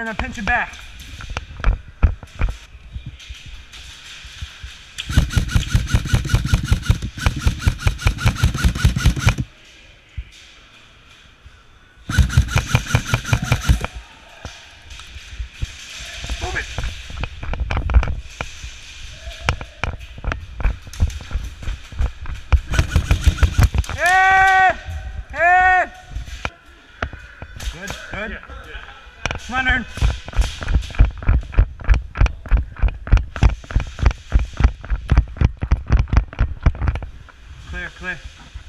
You're gonna pinch it back. Move it. Head! Head! Good, good. Yeah. Come on, Ern.